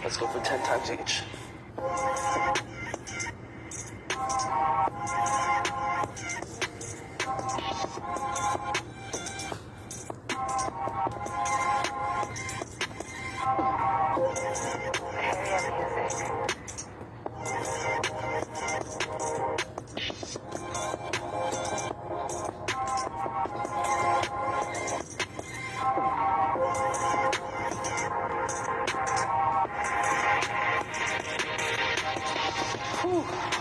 Let's go for 10 times each.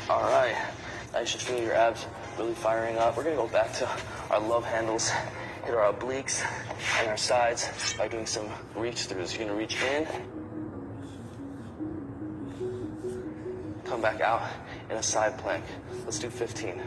All right, now you should feel your abs really firing up. We're gonna go back to our love handles, hit our obliques and our sides by doing some reach throughs. You're gonna reach in, come back out in a side plank. Let's do 15.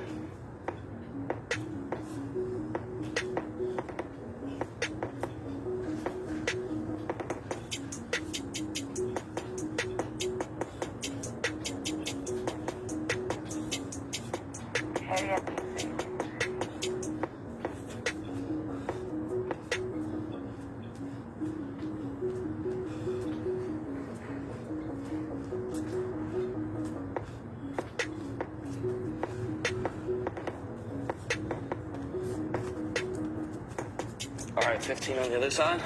All right, 15 on the other side.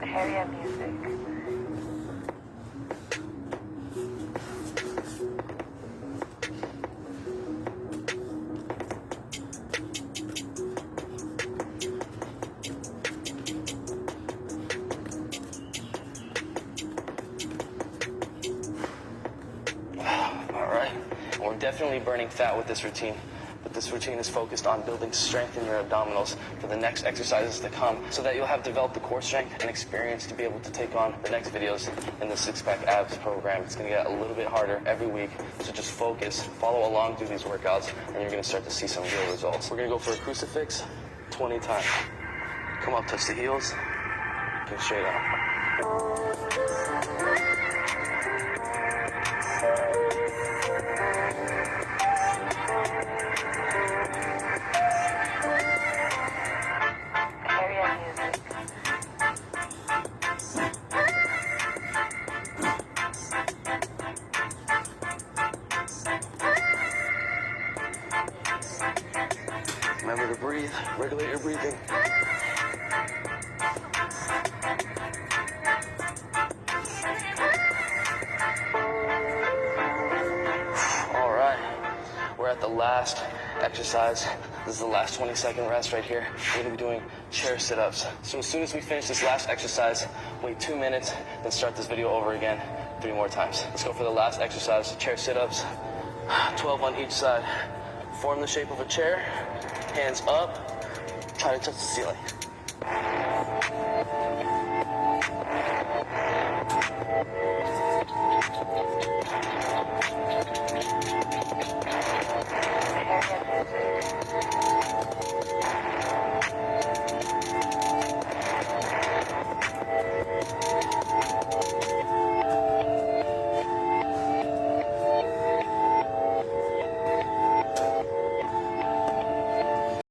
Area music. We're definitely burning fat with this routine, but this routine is focused on building strength in your abdominals for the next exercises to come so that you'll have developed the core strength and experience to be able to take on the next videos in the six-pack abs program. It's going to get a little bit harder every week, so just focus, follow along through these workouts, and you're going to start to see some real results. We're going to go for a crucifix 20 times. Come up, touch the heels, go straight up. Remember to breathe, regulate your breathing. All right, we're at the last exercise. This is the last 20-second rest right here. We're gonna be doing chair sit-ups. So as soon as we finish this last exercise, wait 2 minutes, then start this video over again 3 more times. Let's go for the last exercise, chair sit-ups, 12 on each side. Form the shape of a chair, hands up, try to touch the ceiling.